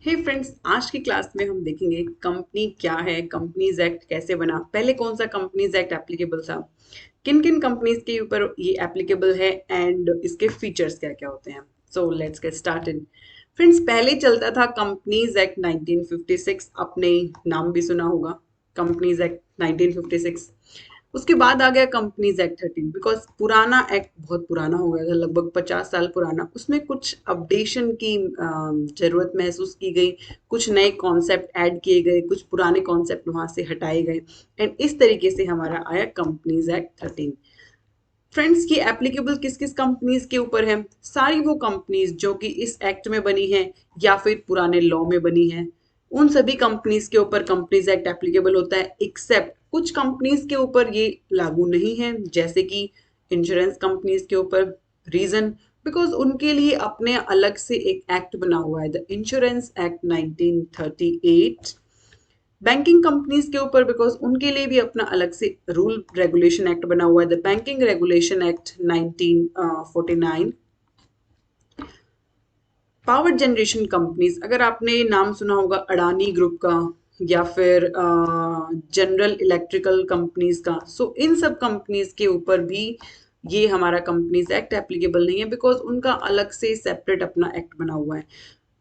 हे friends, आज की class में हम देखेंगे कंपनी क्या है, कंपनीज एक्ट कैसे बना, पहले कौन सा कंपनीज एक्ट एप्लीकेबल था, किन किन कंपनीज के ऊपर ये एप्लीकेबल है एंड इसके फीचर्स क्या क्या होते हैं। So let's get started. Friends, पहले चलता था कंपनीज एक्ट 1956। आपने नाम भी सुना होगा, कंपनीज एक्ट 1956। उसके बाद आ गया कंपनीज एक्ट 13, बिकॉज पुराना एक्ट बहुत पुराना हो गया था, लगभग 50 साल पुराना। उसमें कुछ अपडेशन की जरूरत महसूस की गई, कुछ नए कॉन्सेप्ट ऐड किए गए, कुछ पुराने कॉन्सेप्ट वहां से हटाए गए एंड इस तरीके से हमारा आया कंपनीज एक्ट 13। फ्रेंड्स, की एप्लीकेबल किस किस कंपनीज के ऊपर है? सारी वो कंपनीज जो कि इस एक्ट में बनी है या फिर पुराने लॉ में बनी है, उन सभी कंपनीज के ऊपर कंपनीज एक्ट एप्लीकेबल होता है। एक्सेप्ट कुछ कंपनीज के ऊपर ये लागू नहीं है, जैसे कि इंश्योरेंस कंपनीज के ऊपर। रीजन, बिकॉज उनके लिए अपने अलग से एक एक्ट बना हुआ है, the insurance act 1938। Banking companies के ऊपर, बिकॉज उनके लिए भी अपना अलग से रूल रेगुलेशन एक्ट बना हुआ है, the banking regulation act 1949। Power generation companies, अगर आपने नाम सुना होगा अडानी ग्रुप का या फिर जनरल इलेक्ट्रिकल कंपनीज का, सो इन सब कंपनीज के ऊपर भी ये हमारा कंपनीज एक्ट एप्लीकेबल नहीं है, बिकॉज उनका अलग से सेपरेट अपना एक्ट बना हुआ है।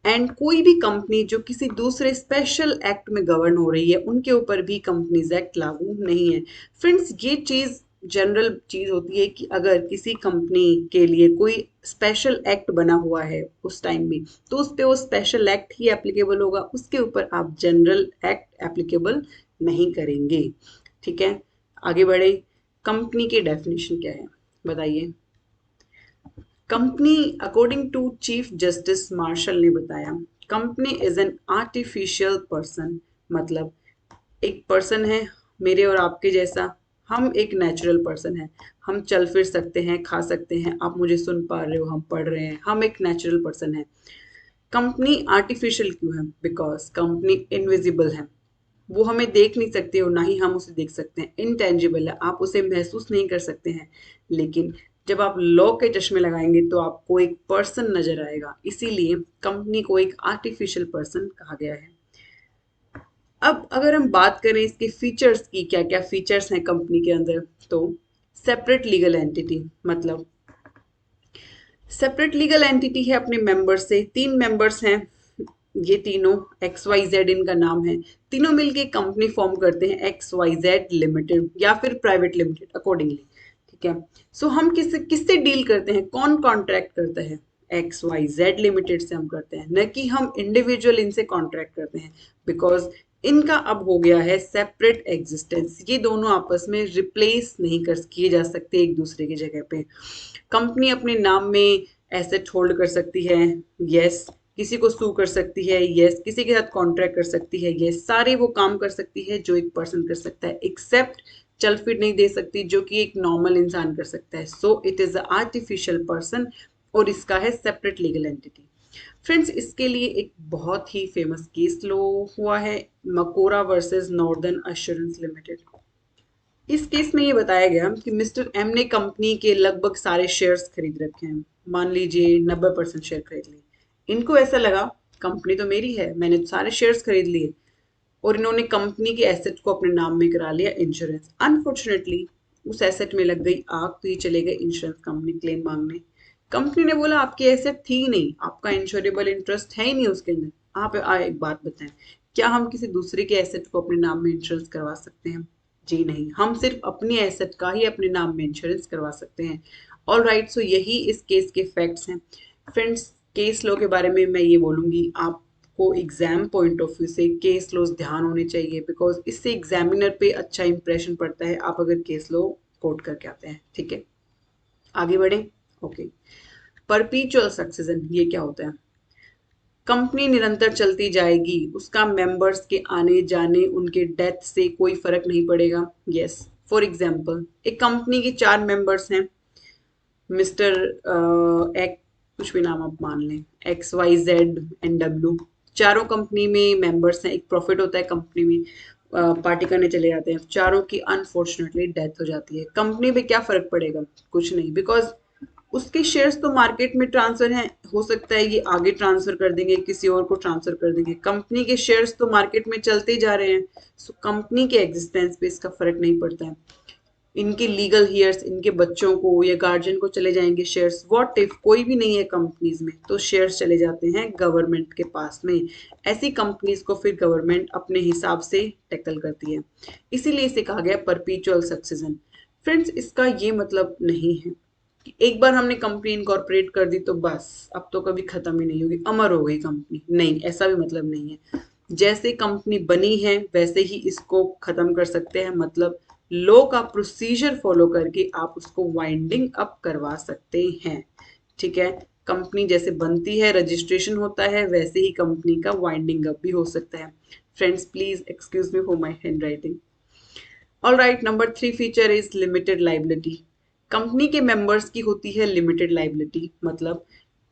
एंड कोई भी कंपनी जो किसी दूसरे स्पेशल एक्ट में गवर्न हो रही है, उनके ऊपर भी कंपनीज एक्ट लागू नहीं है। फ्रेंड्स, ये चीज जनरल चीज होती है कि अगर किसी कंपनी के लिए कोई स्पेशल एक्ट बना हुआ है उस टाइम भी, तो उस पे वो स्पेशल एक्ट ही एप्लीकेबल होगा, उसके ऊपर आप जनरल एक्ट एप्लीकेबल नहीं करेंगे। ठीक है, आगे बढ़े। कंपनी की डेफिनेशन क्या है, बताइए। Company, according to chief justice Marshall ने बताया, company is an artificial person. मतलब एक पर्सन है मेरे और आपके जैसा, हम एक नेचुरल पर्सन है, हम चल फिर सकते हैं, खा सकते हैं, आप मुझे सुन पा रहे हो, हम पढ़ रहे हैं, हम एक नेचुरल पर्सन है। कंपनी आर्टिफिशियल क्यों है? बिकॉज कंपनी इनविजिबल है, वो हमें देख नहीं सकते और ना ही हम उसे देख सकते हैं, इनटेंजिबल है, आप उसे महसूस नहीं कर सकते हैं। लेकिन जब आप लॉ के चश्मे लगाएंगे तो आपको एक पर्सन नजर आएगा, इसीलिए कंपनी को एक आर्टिफिशियल पर्सन कहा गया है। अब अगर हम बात करें इसके फीचर्स की, क्या क्या फीचर्स हैं कंपनी के अंदर, तो सेपरेट लीगल एंटिटी। मतलब सेपरेट लीगल एंटिटी है अपने मेंबर्स से, तीन मेंबर्स हैं, ये तीनों एक्स वाई जेड इनका नाम है। तीनों मिलके कंपनी फॉर्म करते हैं, एक्स वाई जेड लिमिटेड या फिर प्राइवेट लिमिटेड अकॉर्डिंगली। ठीक है, सो हम किससे किससे डील करते हैं, कौन कॉन्ट्रैक्ट करता है? एक्स वाई जेड लिमिटेड से हम करते हैं, न कि हम इंडिविजुअल इनसे कॉन्ट्रैक्ट करते हैं। बिकॉज इनका अब हो गया है सेपरेट एग्जिस्टेंस, ये दोनों आपस में रिप्लेस नहीं कर किए जा सकते एक दूसरे की जगह पे। कंपनी अपने नाम में एसेट होल्ड कर सकती है, यस। किसी को सू कर सकती है, यस। किसी के साथ कॉन्ट्रैक्ट कर सकती है, यस। सारे वो काम कर सकती है जो एक पर्सन कर सकता है, एक्सेप्ट चल फिर नहीं दे सकती, जो कि एक नॉर्मल इंसान कर सकता है। So it is a artificial person और इसका है सेपरेट लीगल एंटिटी। फ्रेंड्स, इसके लिए एक बहुत ही फेमस केस लो हुआ है, मकोरा वर्सेस नॉर्दर्न अश्योरेंस लिमिटेड। इस केस में ये बताया गया कि मिस्टर एम ने कंपनी के लगभग सारे शेयर्स खरीद रखे हैं। मान लीजिए 90% शेयर खरीद लिए। इनको ऐसा लगा कंपनी तो मेरी है, मैंने तो सारे शेयर्स खरीद लिए, और इन्होंने कंपनी के एसेट को अपने नाम में करा लिया इंश्योरेंस। अनफॉर्चुनेटली उस एसेट में लग गई आग, तो ये चले गए इंश्योरेंस कंपनी क्लेम मांगने। कंपनी ने बोला आपकी एसेट थी ही नहीं, आपका इंश्योरेबल इंटरेस्ट है ही नहीं उसके अंदर। आप एक बात बताएं, क्या हम किसी दूसरे के एसेट को अपने नाम में इंश्योरेंस करवा सकते हैं? जी नहीं, हम सिर्फ अपनी एसेट का ही अपने नाम में इंश्योरेंस करवा सकते हैं। ऑल राइट, सो यही इस केस के फैक्ट्स हैं। फ्रेंड्स, केस लॉ के बारे में मैं ये बोलूंगी, आपको एग्जाम पॉइंट ऑफ व्यू से केस लॉज ध्यान होने चाहिए, बिकॉज इससे एग्जामिनर पे अच्छा इंप्रेशन पड़ता है आप अगर केस लॉ कोट करके आते हैं। ठीक है, आगे बढ़े। ओके, परपीचुअल सक्सेशन ये क्या होता है? कंपनी निरंतर चलती जाएगी, उसका मेंबर्स के आने जाने, उनके डेथ से कोई फर्क नहीं पड़ेगा। यस, फॉर एग्जाम्पल एक कंपनी के चार मेंबर्स हैं, मिस्टर एक, कुछ भी नाम आप मान लें, X Y Z and W. चारों कंपनी में मेंबर्स हैं, एक प्रॉफिट होता है कंपनी में, पार्टी करने चले जाते हैं, चारों की अनफॉर्चुनेटली डेथ हो जाती है, कंपनी पे क्या फर्क पड़ेगा? कुछ नहीं, बिकॉज उसके शेयर्स तो मार्केट में ट्रांसफर हैं, हो सकता है ये आगे ट्रांसफर कर देंगे, किसी और को ट्रांसफर कर देंगे। कंपनी के शेयर्स तो मार्केट में चलते ही जा रहे हैं, सो कंपनी के एग्जिस्टेंस पे इसका फर्क नहीं पड़ता है। इनके लीगल हियर्स, इनके बच्चों को या गार्जियन को चले जाएंगे शेयर्स। व्हाट इफ कोई भी नहीं है कंपनीज में, तो शेयर्स चले जाते हैं गवर्नमेंट के पास में। ऐसी कंपनीज को फिर गवर्नमेंट अपने हिसाब से टैकल करती है, इसीलिए इसे कहा गया परपीचुअल सक्सेशन। फ्रेंड्स, इसका ये मतलब नहीं है कि एक बार हमने कंपनी इनकॉर्पोरेट कर दी तो बस अब तो कभी खत्म ही नहीं होगी, अमर हो गई कंपनी। नहीं, ऐसा भी मतलब नहीं है। जैसे कंपनी बनी है वैसे ही इसको खत्म कर सकते हैं, मतलब लॉ का प्रोसीजर फॉलो करके आप उसको वाइंडिंग अप करवा सकते हैं। ठीक है, कंपनी जैसे बनती है, रजिस्ट्रेशन होता है, वैसे ही कंपनी का वाइंडिंग अप भी हो सकता है। Friends, please excuse me for my hand writing. All right, number 3 feature is limited liability. Company के मेंबर्स की होती है लिमिटेड लाइबिलिटी, मतलब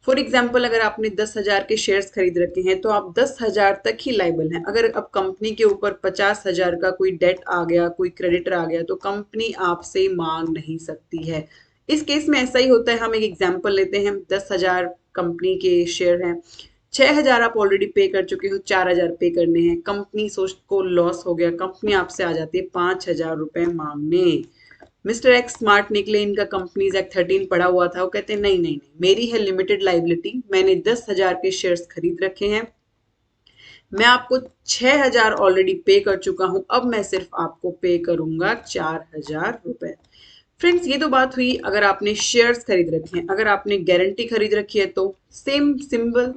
फॉर एग्जाम्पल अगर आपने 10,000 के शेयर्स खरीद रखे हैं तो आप 10,000 तक ही लाइबल हैं। अगर अब कंपनी के ऊपर 50,000 का कोई डेट आ गया, कोई क्रेडिटर आ गया, तो कंपनी आपसे मांग नहीं सकती है। इस केस में ऐसा ही होता है। हम एक एग्जाम्पल लेते हैं, 10,000 कंपनी के शेयर हैं, 6,000 आप ऑलरेडी पे कर चुके हो, 4,000 पे करने हैं। कंपनी सोच को लॉस हो गया, कंपनी आपसे आ जाती है 5,000 रुपए मांगने। मिस्टर एक्स स्मार्ट निकले, इनका कंपनीज एक्ट 13 पढ़ा हुआ था, वो कहते हैं नहीं नहीं नहीं, मेरी है लिमिटेड लाइबिलिटी, मैंने 10,000 के शेयर्स खरीद रखे हैं, मैं आपको 6,000 ऑलरेडी पे कर चुका हूं, अब मैं सिर्फ आपको पे करूंगा 4,000 रुपए। फ्रेंड्स, ये तो बात हुई अगर आपने शेयर्स खरीद रखे हैं। अगर आपने गारंटी खरीद रखी है तो सेम सिंबल।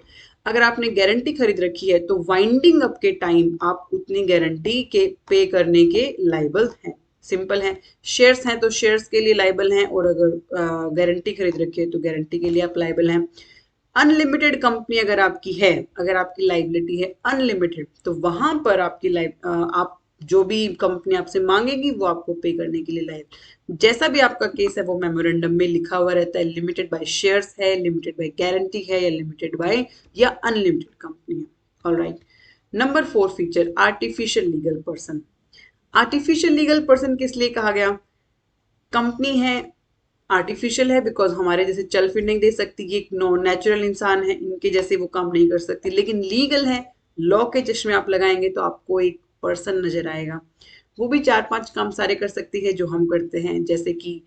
अगर आपने गारंटी खरीद रखी है तो वाइंडिंग अप के टाइम आप उतनी गारंटी के पे करने के लायबल हैं। सिंपल है। शेयर्स हैं तो शेयर्स के लिए लायबल हैं, और अगर गारंटी खरीद रखी है तो गारंटी के लिए आप लायबल हैं। अनलिमिटेड कंपनी अगर आपकी है, अगर आपकी लाइबिलिटी है अनलिमिटेड, तो वहां पर आपकी आप जो भी कंपनी आपसे मांगेगी वो आपको पे करने के लिए लायक। जैसा भी आपका केस है वो मेमोरेंडम में लिखा हुआ रहता है, लिमिटेड बाय शेयर्स है, लिमिटेड बाय गारंटी है, या लिमिटेड बाय या अनलिमिटेड कंपनी है। Alright, number 4 feature, artificial legal person. Artificial legal person किस लिए कहा गया? कंपनी है, आर्टिफिशियल है बिकॉज हमारे जैसे चल फिर नहीं दे सकती, ये एक नो नेचुरल इंसान है, इनके जैसे वो काम नहीं कर सकती। लेकिन लीगल है, लॉ के चश्मे आप लगाएंगे तो आपको एक पर्सन नजर आएगा। वो भी 4-5 काम सारे कर सकती है जो हम करते हैं, जैसे कि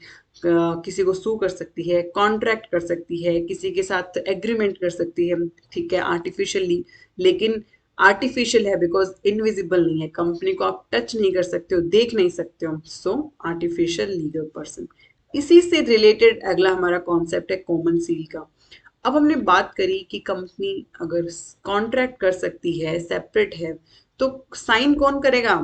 किसी को सू कर सकती है, कॉन्ट्रैक्ट कर सकती है, किसी के साथ एग्रीमेंट कर सकती है। ठीक है, आर्टिफिशियली, लेकिन आर्टिफिशियल है बिकॉज इनविजिबल नहीं है, कंपनी को आप टच नहीं कर सकते हो, देख नहीं सकते हो। सो आर्टिफिशियल लीगल पर्सन। इसी से रिलेटेड अगला हमारा कॉन्सेप्ट है कॉमन सील का। अब हमने बात करी कि कंपनी अगर कॉन्ट्रैक्ट कर सकती है, सेपरेट है, तो साइन कौन करेगा?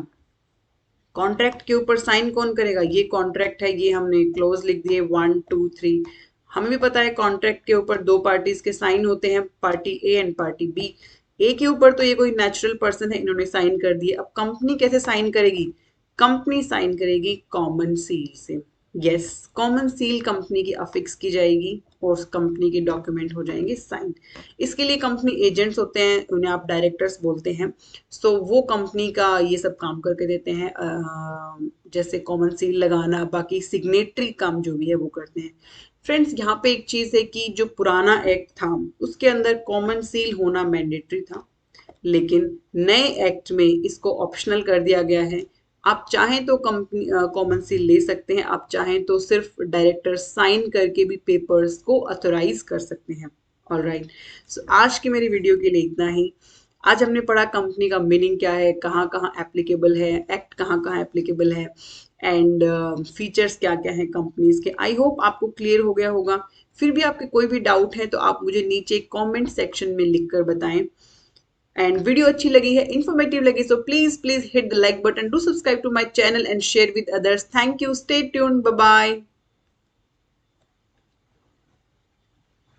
कॉन्ट्रैक्ट के ऊपर साइन कौन करेगा? ये कॉन्ट्रैक्ट है, ये हमने क्लोज लिख दिए 1 2 3। हमें भी पता है कॉन्ट्रैक्ट के ऊपर दो पार्टीज के साइन होते हैं, party A and party B. A के ऊपर तो ये कोई नेचुरल पर्सन है, इन्होंने साइन कर दिए। अब कंपनी कैसे साइन करेगी? कंपनी साइन करेगी कॉमन सील से। यस, कॉमन सील कंपनी की अफिक्स की जाएगी और कंपनी के डॉक्यूमेंट हो जाएंगे साइन। इसके लिए कंपनी एजेंट्स होते हैं, उन्हें आप डायरेक्टर्स बोलते हैं। सो वो कंपनी का ये सब काम करके देते हैं, जैसे कॉमन सील लगाना, बाकी सिग्नेटरी काम जो भी है वो करते हैं। फ्रेंड्स, यहाँ पे एक चीज है कि जो पुराना एक्ट था उसके अंदर कॉमन सील होना मैंडेटरी था, लेकिन नए एक्ट में इसको ऑप्शनल कर दिया गया है। आप चाहें तो कंपनी कॉमन सील ले सकते हैं, आप चाहें तो सिर्फ डायरेक्टर साइन करके भी पेपर्स को अथोराइज कर सकते हैं। ऑलराइट, सो आज की मेरी वीडियो के लिए इतना ही। आज हमने पढ़ा कंपनी का मीनिंग क्या है, कहाँ कहाँ एप्लीकेबल है, एक्ट कहाँ कहाँ एप्लीकेबल है, एंड फीचर्स क्या क्या हैं कंपनीज के। आई होप आपको क्लियर हो गया होगा। फिर भी आपके कोई भी डाउट है तो आप मुझे नीचे कमेंट सेक्शन में लिखकर बताएं। एंड वीडियो अच्छी लगी है, इन्फॉर्मेटिव लगी, so please please hit the like button, do subscribe to my channel and share with others. Thank you, stay tuned, bye bye.